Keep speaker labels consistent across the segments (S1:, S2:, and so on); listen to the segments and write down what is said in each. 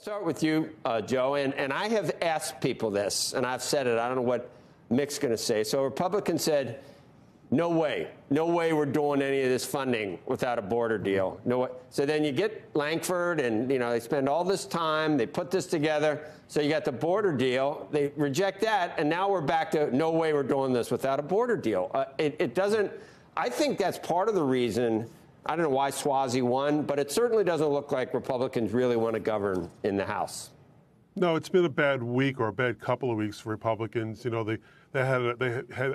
S1: Start with you, Joe, and I have asked people this, and I've said it. I don't know what Mick's going to say. So Republicans said, no way we're doing any of this funding without a border deal. No way. So then you get Lankford, and they spend all this time, they put this together. So you got the border deal, they reject that, and now we're back to no way we're doing this without a border deal. It doesn't. I think that's part of the reason. I don't know why Swazi won, but it certainly doesn't look like Republicans really want to govern in the House.
S2: No, it's been a bad week or a bad couple of weeks for Republicans. They had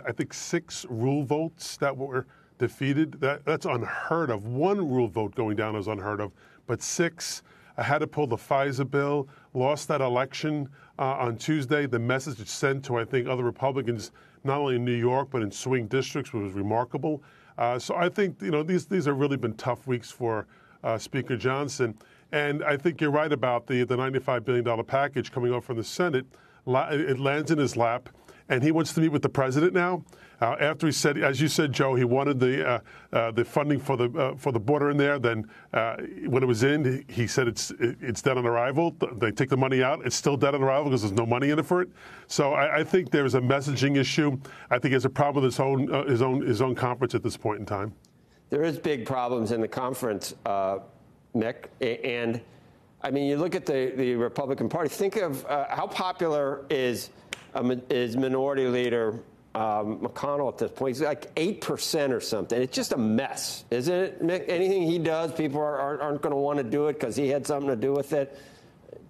S2: I think 6 rule votes that were defeated. That's unheard of. 1 rule vote going down is unheard of, but 6. I had to pull the FISA bill, lost that election on Tuesday. The message it sent to, I think, other Republicans, not only in New York, but in swing districts, was remarkable. So I think, these have really been tough weeks for Speaker Johnson. And I think you're right about the $95 billion package coming out from the Senate. It lands in his lap, and he wants to meet with the president now. After he said, as you said, Joe, he wanted the funding for the border in there. Then when it was in, he said it's dead on arrival. They take the money out. It's still dead on arrival because there's no money in it for it. So I think there's a messaging issue. I think he has a problem with his own conference at this point in time.
S1: There is big problems in the conference, Mick, and I mean, you look at the Republican Party. Think of how popular is Minority Leader McConnell at this point. He's like 8% or something. It's just a mess, isn't it, Mick? Anything he does, people aren't going to want to do it because he had something to do with it.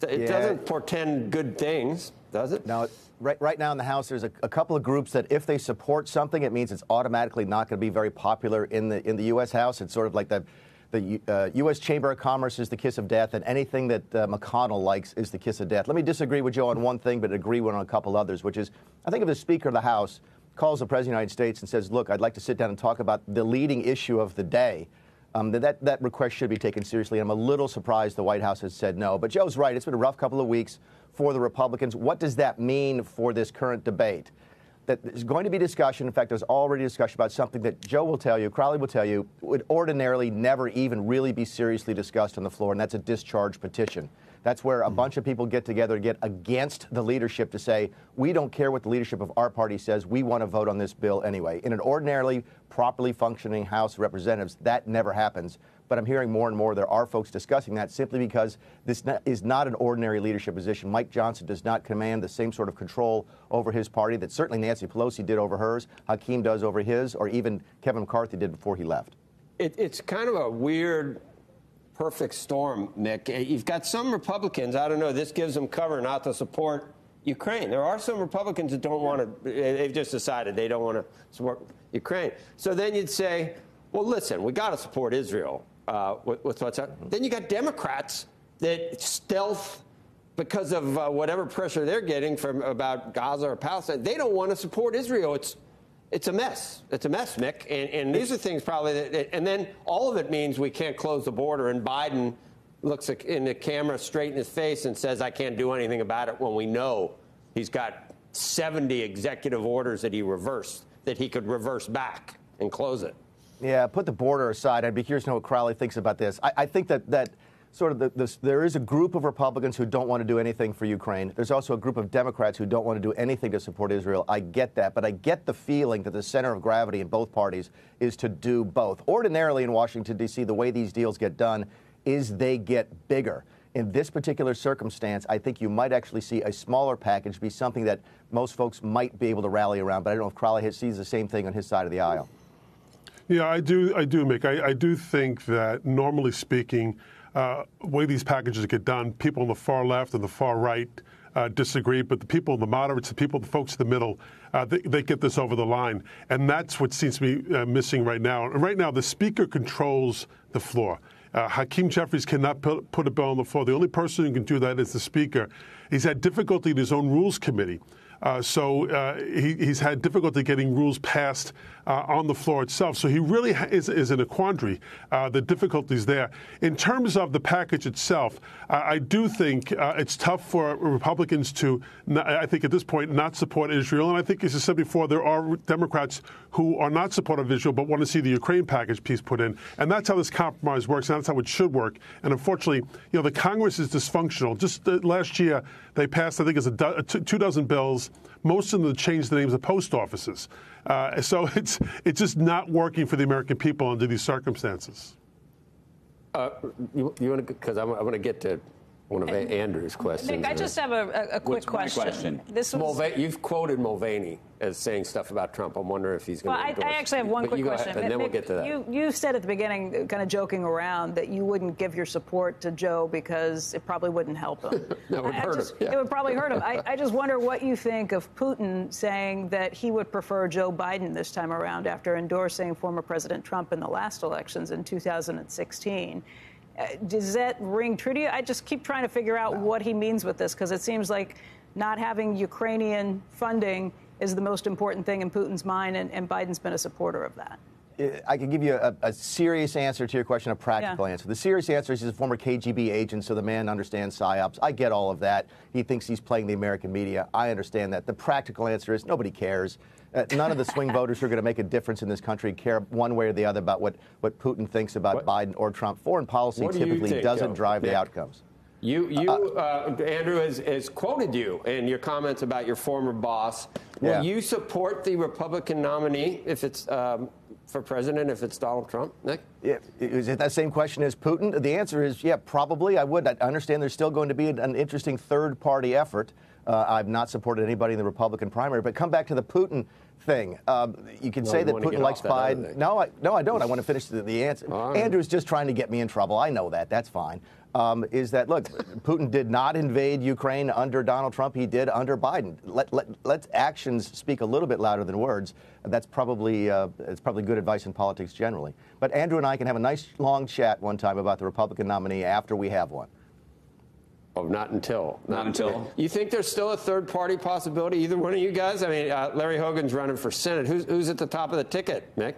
S1: It doesn't portend good things, does it?
S3: No. Right now in the House, there's a couple of groups that if they support something, it means it's automatically not going to be very popular in the U.S. House. It's sort of like the U.S. Chamber of Commerce is the kiss of death, and anything that McConnell likes is the kiss of death. Let me disagree with Joe on one thing, but agree with on a couple others, which is I think if the Speaker of the House calls the President of the United States and says, look, I'd like to sit down and talk about the leading issue of the day, that request should be taken seriously. I'm a little surprised the White House has said no. But Joe's right. It's been a rough couple of weeks for the Republicans. What does that mean for this current debate? That there's going to be discussion. In fact, there's already discussion about something that Joe will tell you, Crowley will tell you, would ordinarily never even really be seriously discussed on the floor, and that's a discharge petition. That's where a bunch of people get together to get against the leadership to say, we don't care what the leadership of our party says, we want to vote on this bill anyway. In an ordinarily, properly functioning House of Representatives, that never happens. But I'm hearing more and more there are folks discussing that simply because this is not an ordinary leadership position. Mike Johnson does not command the same sort of control over his party that certainly Nancy Pelosi did over hers, Hakeem does over his, or even Kevin McCarthy did before he left. It's
S1: kind of a weird perfect storm, Mick. You've got some Republicans, I don't know, this gives them cover not to support Ukraine. There are some Republicans that don't want to, they've just decided they don't want to support Ukraine. So then you'd say, well, listen, we got to support Israel with what's up. Then you got Democrats that stealth because of whatever pressure they're getting from about Gaza or Palestine. They don't want to support Israel. It's a mess. It's a mess, Mick. And these are things probably and then all of it means we can't close the border. And Biden looks in the camera straight in his face and says, I can't do anything about it, when we know he's got 70 executive orders that he reversed, that he could reverse back and close it.
S3: Yeah, put the border aside. I'd be curious to know what Crowley thinks about this. I think that sort of there is a group of Republicans who don't want to do anything for Ukraine. There's also a group of Democrats who don't want to do anything to support Israel. I get that, but I get the feeling that the center of gravity in both parties is to do both. Ordinarily in Washington, D.C., the way these deals get done is they get bigger. In this particular circumstance, I think you might actually see a smaller package be something that most folks might be able to rally around. But I don't know if Crowley sees the same thing on his side of the aisle.
S2: Yeah, I do, Mick. I do think that, normally speaking, the way these packages get done, people on the far left and the far right disagree, but the people, the moderates, the folks in the middle, they get this over the line. And that's what seems to be missing right now. And right now, the Speaker controls the floor. Hakeem Jeffries cannot put a bill on the floor. The only person who can do that is the Speaker. He's had difficulty in his own Rules Committee. He's had difficulty getting rules passed on the floor itself. So he really is in a quandary. The difficulties there. In terms of the package itself, I do think it's tough for Republicans to, I think at this point, not support Israel. And I think, as I said before, there are Democrats who are not supportive of Israel but want to see the Ukraine package piece put in. And that's how this compromise works, and that's how it should work. And unfortunately, the Congress is dysfunctional. Just last year, they passed, I think, it's 2 dozen bills. Most of them changed the names of post offices. So it's just not working for the American people under these circumstances.
S1: You want to, because I want to get to one of Andrew's questions.
S4: Nick, I just have a quick question.
S1: You've quoted Mulvaney as saying stuff about Trump. I'm wondering if he's going to endorse.
S4: I actually have one quick question.
S1: Ahead, and then we'll get to that.
S4: You said at the beginning, kind of joking around, that you wouldn't give your support to Joe because it probably wouldn't help him.
S1: That would hurt him. Yeah.
S4: It would probably hurt him. I just wonder what you think of Putin saying that he would prefer Joe Biden this time around after endorsing former President Trump in the last elections in 2016. Does that ring true to you? I just keep trying to figure out what he means with this, because it seems like not having Ukrainian funding is the most important thing in Putin's mind, and Biden's been a supporter of that.
S3: I can give you a serious answer to your question, a practical answer. The serious answer is he's a former KGB agent, so the man understands PSYOPs. I get all of that. He thinks he's playing the American media. I understand that. The practical answer is nobody cares. None of the swing voters who are going to make a difference in this country care one way or the other about what Putin thinks about Biden or Trump. Foreign policy typically doesn't drive the outcomes.
S1: Andrew has quoted you in your comments about your former boss. Will you support the Republican nominee if it's for president if it's Donald Trump, Nick?
S3: Yeah. Is it that same question as Putin? The answer is, yeah, probably. I would. I understand there's still going to be an interesting third-party effort. I've not supported anybody in the Republican primary. But come back to the Putin thing. You can say that Putin likes Biden. No, I don't. I want to finish the answer. Right. Andrew's just trying to get me in trouble. I know that. That's fine. Is that, look, Putin did not invade Ukraine under Donald Trump. He did under Biden. Let actions speak a little bit louder than words. That's probably good advice in politics generally. But Andrew and I can have a nice long chat one time about the Republican nominee after we have one.
S1: Oh, not until. You think there's still a third-party possibility, either one of you guys? I mean, Larry Hogan's running for Senate. Who's at the top of the ticket, Mick?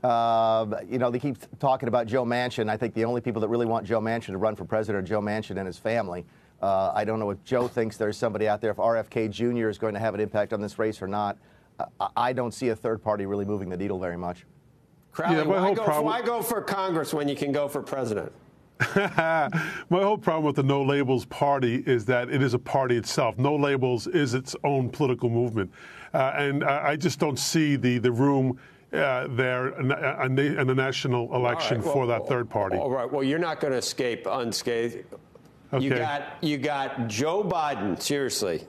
S3: They keep talking about Joe Manchin. I think the only people that really want Joe Manchin to run for president are Joe Manchin and his family. I don't know if Joe thinks there's somebody out there, if RFK Jr. is going to have an impact on this race or not. I don't see a third party really moving the needle very much.
S1: Crowley, why go for Congress when you can go for president?
S2: My whole problem with the No Labels party is that it is a party itself. No Labels is its own political movement. And I just don't see the room there in the national election for that third party.
S1: All right. Well, you're not going to escape unscathed.
S2: Okay.
S1: You got Joe Biden, seriously.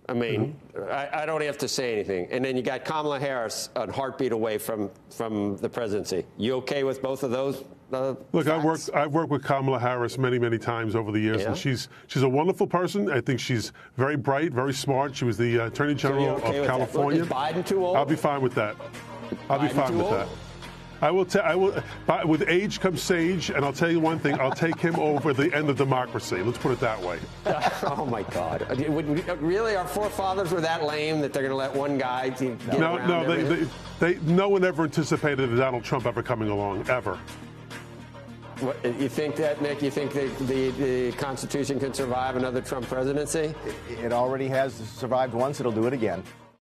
S1: I mean, I don't have to say anything. And then you got Kamala Harris a heartbeat away from the presidency. You okay with both of those?
S2: Look, I've worked with Kamala Harris many times over the years, and she's a wonderful person. I think she's very bright, very smart. She was the Attorney General of California.
S1: Is Biden too old?
S2: I'll be fine with that. With age comes sage, and I'll tell you one thing: I'll take him over the end of democracy. Let's put it that way.
S1: Oh my God! Really, our forefathers were that lame that they're going to let one guy get around?
S2: No, no one ever anticipated Donald Trump ever coming along, ever.
S1: What, you think that, Nick? You think the Constitution can survive another Trump presidency?
S3: It already has survived once. It'll do it again.